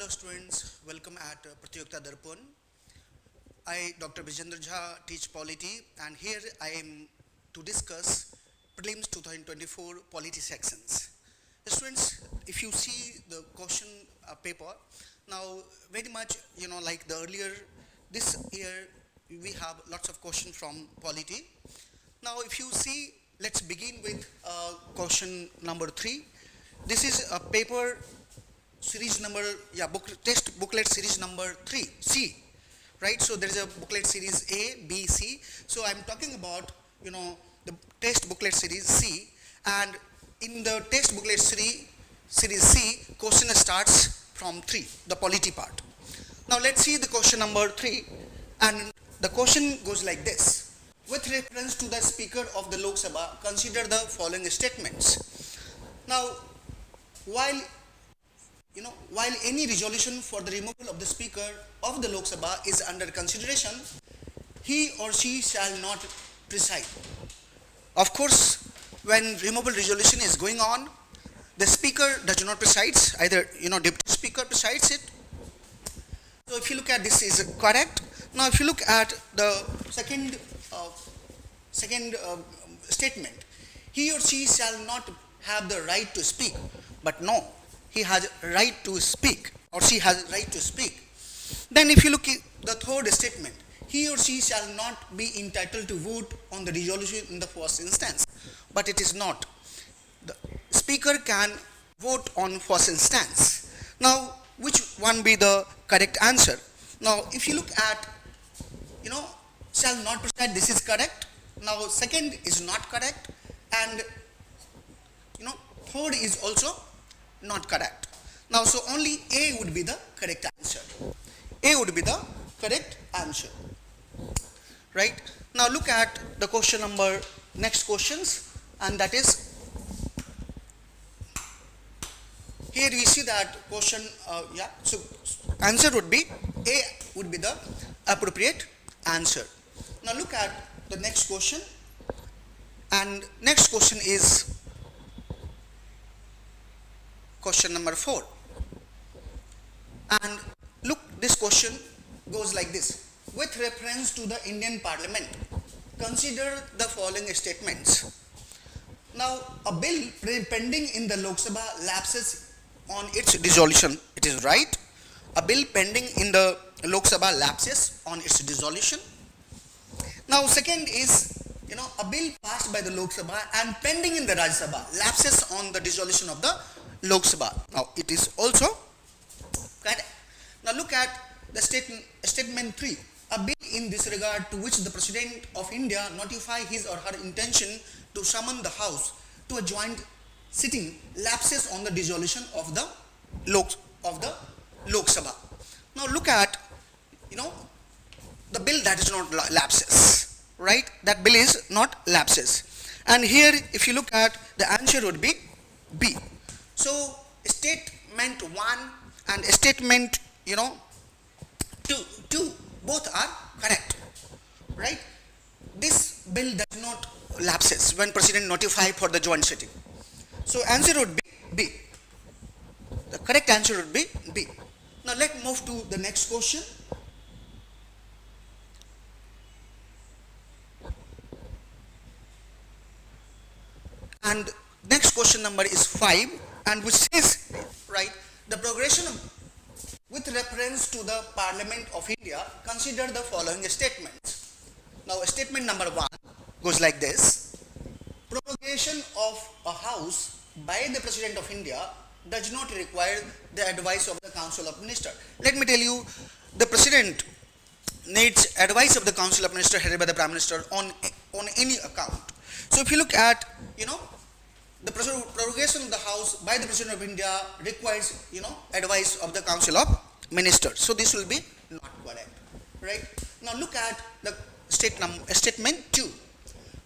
Hello students, welcome at Pratiyogita Darpan. I, Dr. 𝐮𝐩𝐝 teach Polity, and here I am to discuss PRELIMS 2024 Polity sections. Students, if you see the question paper, now very much like the earlier, this year we have lots of questions from Polity. Now if you see, let's begin with question number 3. This is a paper series number, test booklet series number 3, C, right? So there is a booklet series A, B, C. So I'm talking about, the test booklet series C, and in the test booklet series C, question starts from 3, the polity part. Now let's see the question number 3, and the question goes like this. With reference to the Speaker of the Lok Sabha, consider the following statements. Now, while any resolution for the removal of the Speaker of the Lok Sabha is under consideration, he or she shall not preside. Of course, when removal resolution is going on, the Speaker does not preside, either Deputy Speaker presides it. So if you look at this is correct. Now if you look at the second statement, he or she shall not have the right to speak, but no, he has right to speak, or she has right to speak. Then if you look at the third statement, he or she shall not be entitled to vote on the resolution in the first instance, but it is not. The Speaker can vote on first instance. Now which one be the correct answer? Now if you look at, shall not preside, this is correct. Now second is not correct, and third is also not correct. Now so only A would be the correct answer. A would be the correct answer. Right? Now look at the question number, next questions, and that is, here we see that question, so answer would be, A would be the appropriate answer. Now look at the next question, and next question is question number 4. And look, this question goes like this. With reference to the Indian Parliament, consider the following statements. Now, a bill pending in the Lok Sabha lapses on its dissolution. It is right. A bill pending in the Lok Sabha lapses on its dissolution. Now, second is, a bill passed by the Lok Sabha and pending in the Rajya Sabha lapses on the dissolution of the Lok Sabha. Now it is also correct. Now look at the statement 3. A bill in this regard to which the President of India notify his or her intention to summon the House to a joint sitting lapses on the dissolution of the Lok Sabha. Now look at the bill that is not lapses, right? That bill is not lapses. And here if you look at, the answer would be B. So statement 1 and statement 2 both are correct, right? This bill does not lapses when President notify for the joint sitting. So answer would be B. The correct answer would be B. Now let's move to the next question. And next question number is 5, and which says, right, the progression with reference to the Parliament of India, consider the following statements. Now statement number 1 goes like this. Prorogation of a house by the President of India does not require the advice of the Council of Ministers. Let me tell you, the President needs advice of the Council of Ministers headed by the Prime Minister on any account. So if you look at, the prorogation of the House by the President of India requires, advice of the Council of Ministers. So this will be not correct, right? Now look at the statement 2.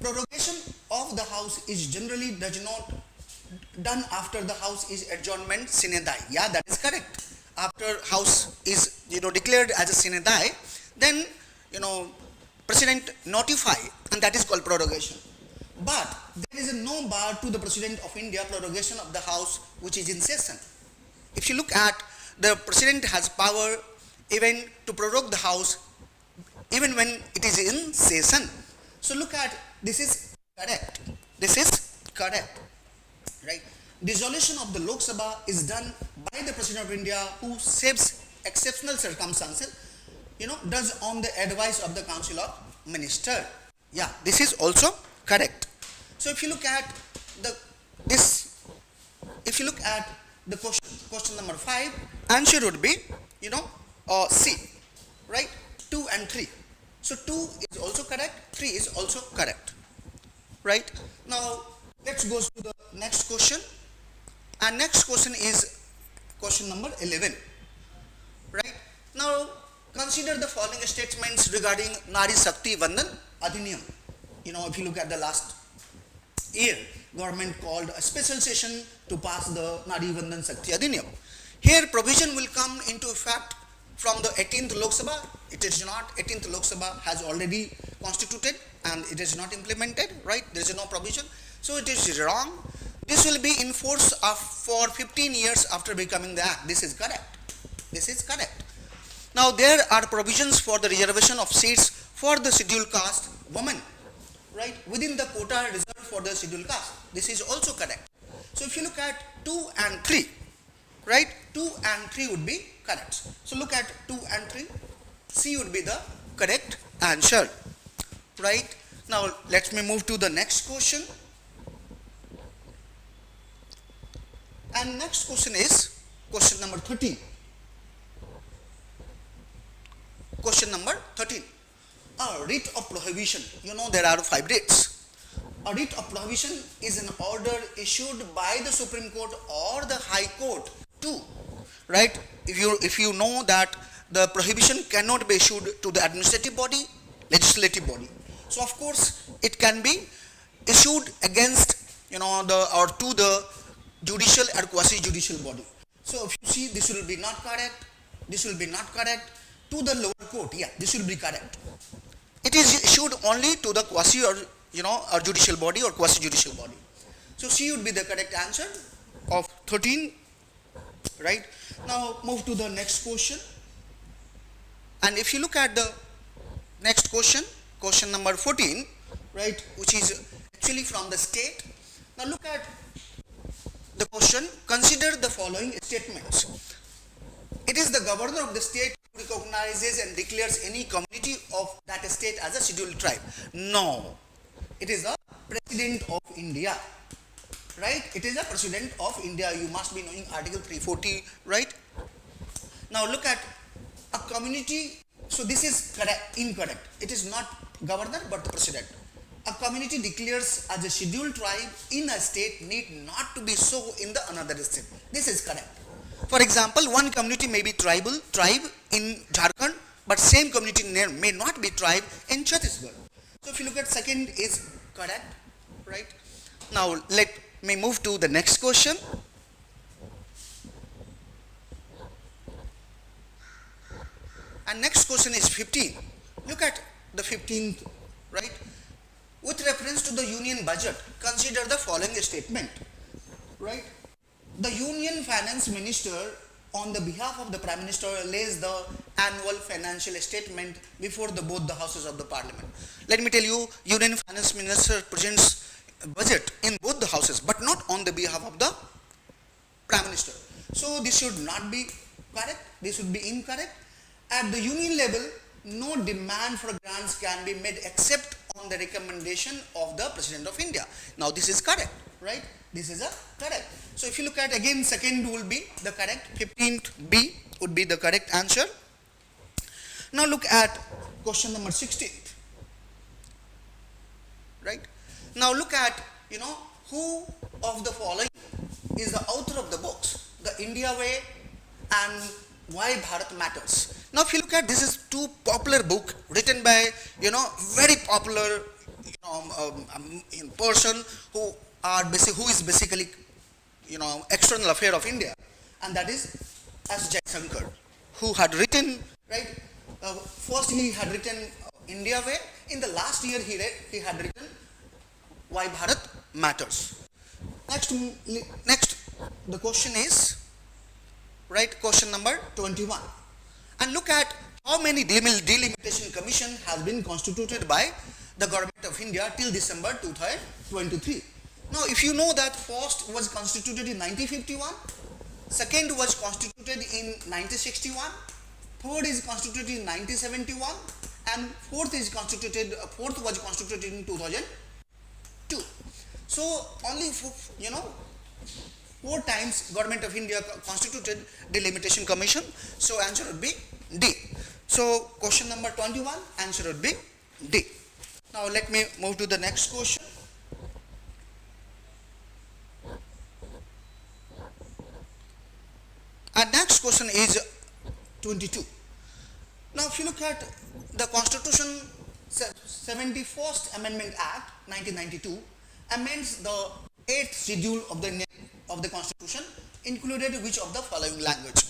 Prorogation of the House is generally does not done after the House is adjournment sine die. Yeah, that is correct. After House is declared as a sine die, then President notify, and that is called prorogation. But there is no bar to the President of India prorogation of the House which is in session. If you look at the president has power even to prorogue the house even when it is in session. So look at, this is correct. This is correct, right? Dissolution of the Lok Sabha is done by the President of India, who saves exceptional circumstances, does on the advice of the Council of Ministers. Yeah, this is also correct. So if you look at the question number 5, answer would be, C, right? 2 and 3. So 2 is also correct, 3 is also correct, right? Now let's go to the next question. And next question is question number 11, right? Now consider the following statements regarding Nari Shakti Vandan Adhiniyam. If you look at the last year, government called a special session to pass the Nari Vandan Shakti Adhiniyam. Here provision will come into effect from the 18th Lok Sabha. It is not. 18th Lok Sabha has already constituted and it is not implemented, right? There is no provision. So it is wrong. This will be in force for 15 years after becoming the act. This is correct. This is correct. Now there are provisions for the reservation of seats for the scheduled caste women, right, within the quota reserved for the scheduled caste. This is also correct. So if you look at 2 and 3, right, 2 and 3 would be correct. So look at 2 and 3, C would be the correct answer, right? Now let me move to the next question. And next question is question number 13. Question number 13. A writ of prohibition. There are 5 writs. A writ of prohibition is an order issued by the Supreme Court or the High Court to, right? If you know that the prohibition cannot be issued to the administrative body, legislative body. So of course it can be issued against, or to the judicial or quasi-judicial body. So if you see, this will be not correct, this will be not correct. To the lower court, yeah, this will be correct. It is issued only to the quasi or or judicial body or quasi-judicial body. So C would be the correct answer of 13, right? Now move to the next question. And if you look at the next question, question number 14, right, which is actually from the state. Now look at the question. Consider the following statements. It is the governor of the state who recognizes and declares any community of that state as a scheduled tribe. No, it is the President of India, right? It is the President of India. You must be knowing Article 340, right? Now look at a community. So this is correct, incorrect. It is not governor but the president. A community declares as a scheduled tribe in a state need not to be so in the another state. This is correct. For example, one community may be tribe in Jharkhand, but same community name may not be tribe in Chhattisgarh. So if you look at second is correct, right? Now let me move to the next question. And next question is 15. Look at the 15th, right? With reference to the union budget, consider the following statement, right? The Union Finance Minister, on the behalf of the Prime Minister, lays the annual financial statement before both the houses of the Parliament. Let me tell you, Union Finance Minister presents budget in both the houses, but not on the behalf of the Prime Minister. So this should not be correct. This should be incorrect. At the union level, no demand for grants can be made except on the recommendation of the President of India. Now this is correct, right? This is a correct. So if you look at again, second will be the correct. 15th B would be the correct answer. Now look at question number 16, right? Now look at, who of the following is the author of the books, The India Way and Why Bharat Matters. Now if you look at, this is two popular book written by, very popular, person who is basically, external affair of India, and that is 𝐼𝐸𝐵, who had written, right, first he had written India Way. In the last year he had written Why Bharat Matters. Next the question is, right? Question number 21. And look at how many delimitation commission has been constituted by the government of India till December 2023. Now, if you know that first was constituted in 1951, second was constituted in 1961, third is constituted in 1971, and fourth was constituted in 2002. So only four times government of India constituted delimitation commission. So answer would be D. So question number 21, answer would be D. Now let me move to the next question. And next question is 22. Now if you look at the Constitution 71st Amendment Act 1992 amends the 8th schedule of the Constitution, included which of the following language?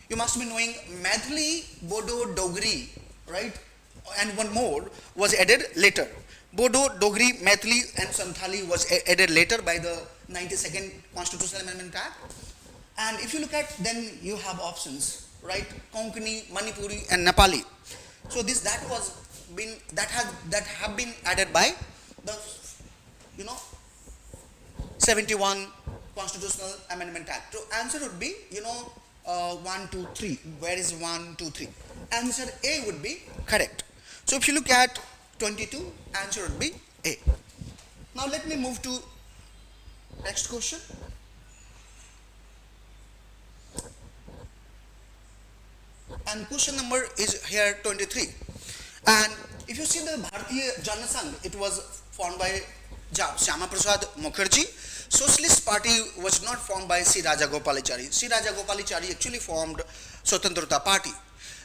You must be knowing Maithili, Bodo, Dogri, right? And one more was added later. Bodo, Dogri, Maithili and Santhali was added later by the 92nd Constitutional Amendment Act. And if you look at, then you have options, right? Konkani, Manipuri and Nepali. So that have been added by the 71 Constitutional Amendment Act. So answer would be 1, 2, 3. Where is 1, 2, 3? Answer A would be correct. So if you look at 22, answer would be A. Now let me move to next question. And question number is here 23. And if you see the Bharatiya Jana Sangh, it was formed by Shyama Prasad Mukherjee. Socialist Party was not formed by 𝐼_𝐸𝐴𝐵𝐸. 𝐼_𝐸𝐸𝐴𝐵𝐸 actually formed Swatantrata Party.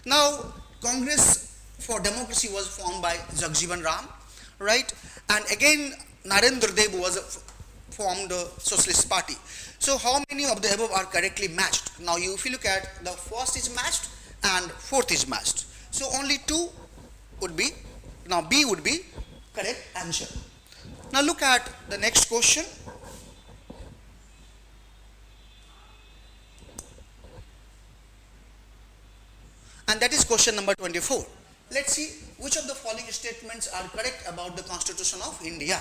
Now Congress for Democracy was formed by Jagjivan Ram, right? And again Narendra Dev was formed Socialist Party. So how many of the above are correctly matched? Now if you look at, the first is matched and fourth is matched. So only two would be, now B would be correct answer. Now look at the next question. And that is question number 24. Let's see which of the following statements are correct about the Constitution of India.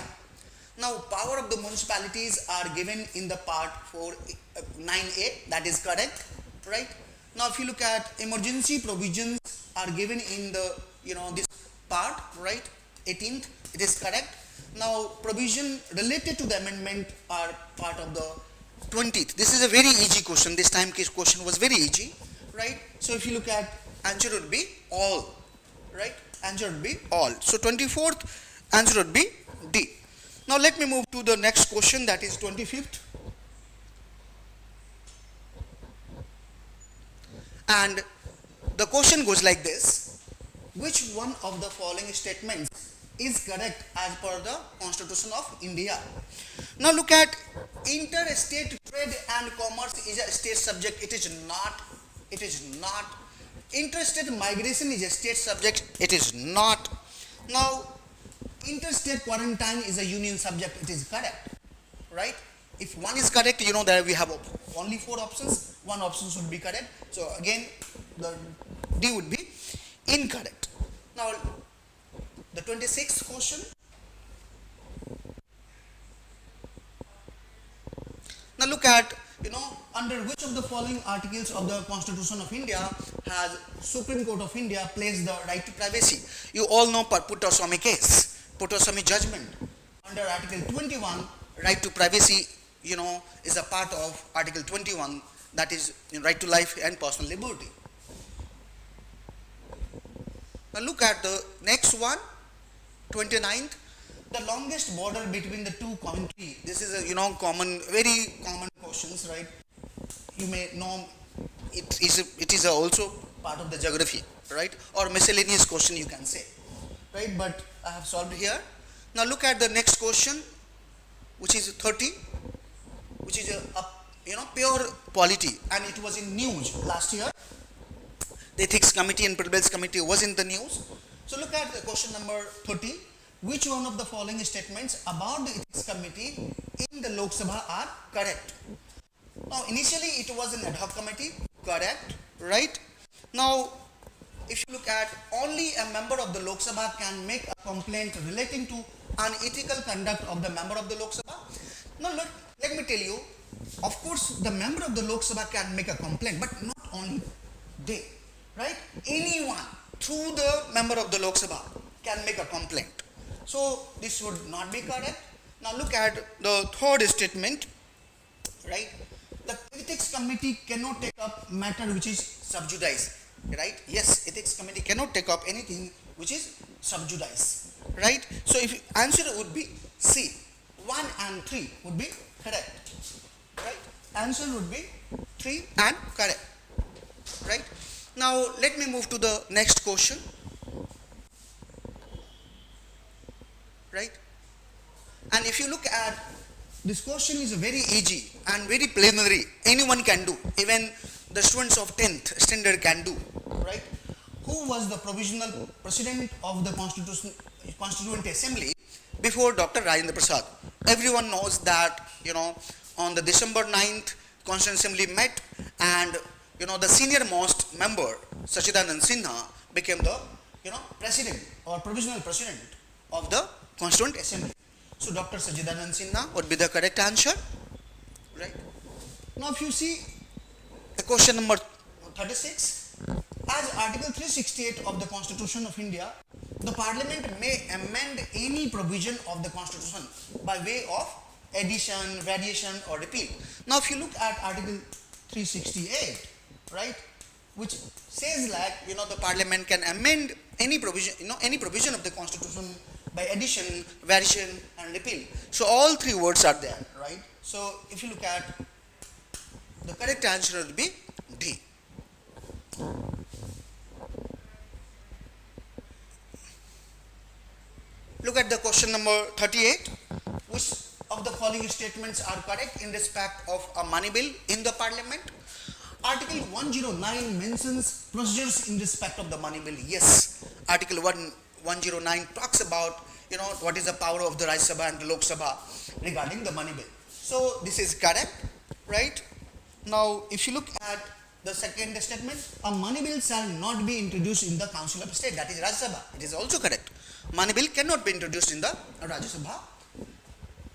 Now power of the municipalities are given in the part 9A, that is correct, right? Now if you look at emergency provisions are given in the this part, right, 18th, it is correct. Now provision related to the amendment are part of the 20th. This is a very easy question. This time case question was very easy, right? So if you look at, answer would be all, right? Answer would be all. So 24th answer would be D. Now let me move to the next question, that is 25th. And the question goes like this: which one of the following statements is correct as per the Constitution of India? Now look at, interstate trade and commerce is a state subject. It is not. It is not. Interstate migration is a state subject. It is not. Now interstate quarantine is a union subject. It is correct, right? If one is correct, that we have only 4 options. One option should be correct. So again, the D would be incorrect. Now the 26th question. Now look at, under which of the following articles of the Constitution of India has Supreme Court of India placed the right to privacy? You all know Puttaswamy case, Puttaswamy judgment. Under Article 21, right to privacy, is a part of Article 21, that is right to life and personal liberty. Now look at the next one, 29th. The longest border between the two countries. This is a very common questions, right? You may know it is also part of the geography, right? Or miscellaneous question you can say, right? But I have solved here. Now look at the next question, which is 30, which is a pure polity, and it was in news last year. The Ethics Committee and PRELIMS Committee was in the news. So look at the question number 30. Which one of the following statements about the Ethics Committee in the Lok Sabha are correct? Now initially it was an ad hoc committee, correct, right? Now, if you look at, only a member of the Lok Sabha can make a complaint relating to unethical conduct of the member of the Lok Sabha. Now, let me tell you, of course, the member of the Lok Sabha can make a complaint, but not only they, right? Anyone through the member of the Lok Sabha can make a complaint. So, this would not be correct. Now, look at the third statement, right? The ethics committee cannot take up matter which is sub judice, right? Yes, ethics committee cannot take up anything which is sub judice, right? So if answer would be C, 1 and 3 would be correct, right? Answer would be 3 and correct, right? Now let me move to the next question, right? And if you look at this question, is very easy and very preliminary. Anyone can do. Even the students of 10th standard can do. Right? Who was the provisional president of the Constituent Assembly before Dr. Rajendra Prasad? Everyone knows that, on the December 9th, Constituent Assembly met, and, the senior most member, Sachidanand Sinha, became the, president or provisional president of the Constituent Assembly. So Dr. Sachidanand Sinha would be the correct answer, right? Now if you see the question number 36, as Article 368 of the Constitution of India, the Parliament may amend any provision of the Constitution by way of addition, variation or repeal. Now if you look at Article 368, right, which says like, the Parliament can amend any provision, any provision of the Constitution by addition, variation and repeal. So all three words are there, right? So if you look at, the correct answer will be D. Look at the question number 38. Which of the following statements are correct in respect of a money bill in the Parliament? Article 109 mentions procedures in respect of the money bill. Yes, Article 109 talks about, what is the power of the Rajya Sabha and the Lok Sabha regarding the money bill. So this is correct, right? Now, if you look at the second statement, a money bill shall not be introduced in the Council of State, that is Rajya Sabha. It is also correct. Money bill cannot be introduced in the Rajya Sabha.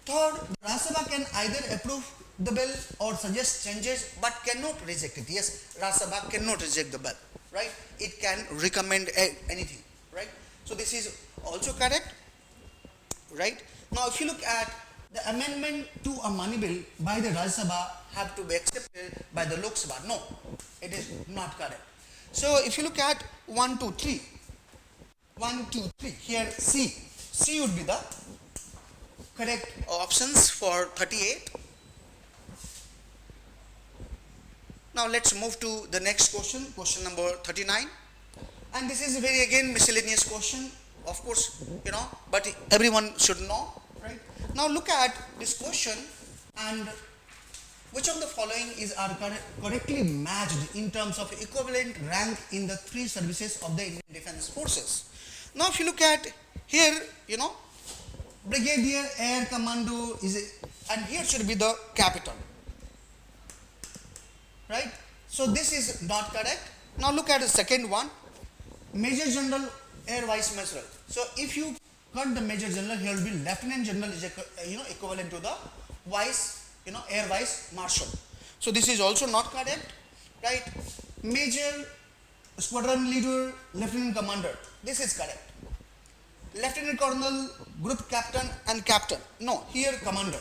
Third, the Rajya Sabha can either approve the bill or suggest changes, but cannot reject it. Yes, Rajya Sabha cannot reject the bill, right? It can recommend anything, right? So this is also correct, right? Now if you look at the amendment to a money bill by the Rajya Sabha have to be accepted by the Lok Sabha. No, it is not correct. So if you look at 1, 2, 3, 1, 2, 3, here C would be the correct options for 38. Now let's move to the next question, question number 39. And this is very again miscellaneous question, of course, but everyone should know, right? Now look at this question, and which of the following are correctly matched in terms of equivalent rank in the three services of the Indian Defence Forces? Now if you look at here, Brigadier, Air Commando and here should be the capital, right? So this is not correct. Now look at the second one, Major General, Air Vice Marshal. So if you cut the Major General, here will be Lieutenant General is equivalent to the Vice, Air Vice Marshal. So this is also not correct, right? Major, Squadron Leader, Lieutenant Commander. This is correct. Lieutenant Colonel, Group Captain and Captain. No, here Commander.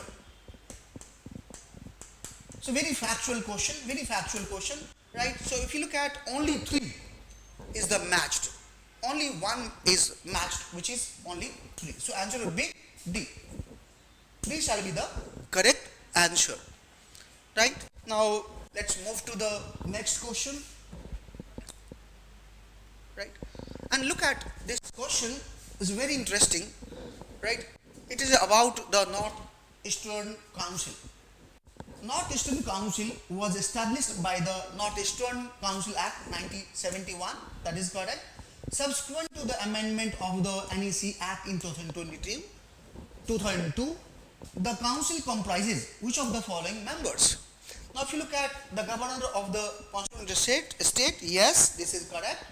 So very factual question, right? So if you look at only 3 is the matched. Only 1 is matched, which is only 3. So answer would be D. D shall be the correct answer, right? Now let's move to the next question, right? And look at this question, is very interesting, right? It is about the North-Eastern Council. North-Eastern Council was established by the North-Eastern Council Act 1971, that is correct. Subsequent to the amendment of the NEC Act in 2002, the council comprises which of the following members? Now if you look at the governor of the constituent state, yes, this is correct.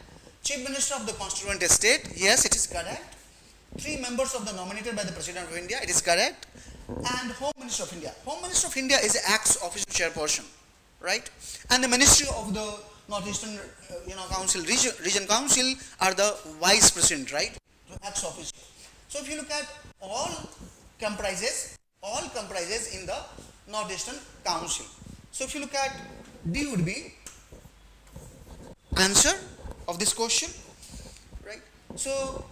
Chief Minister of the constituent state, yes, it is correct. 3 members of the nominated by the President of India, it is correct. And Home Minister of India. Home Minister of India is acts official chairperson, right? And the Ministry of the Northeastern Council, region Council are the Vice President, right? So acts official. So if you look at all comprises in the Northeastern Council. So if you look at D would be answer of this question, right? So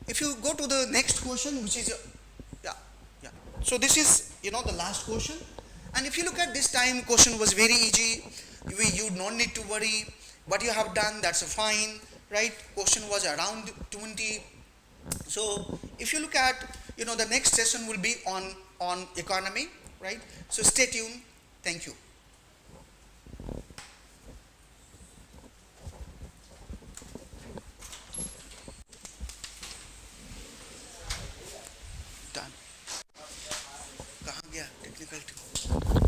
if you go to the next question, which is so this is the last question, and if you look at this time, question was very easy. You don't need to worry what you have done, that's fine, right? Question was around 20. So if you look at the next session will be on economy, right? So stay tuned. Thank you. Done. कहाँ गया technical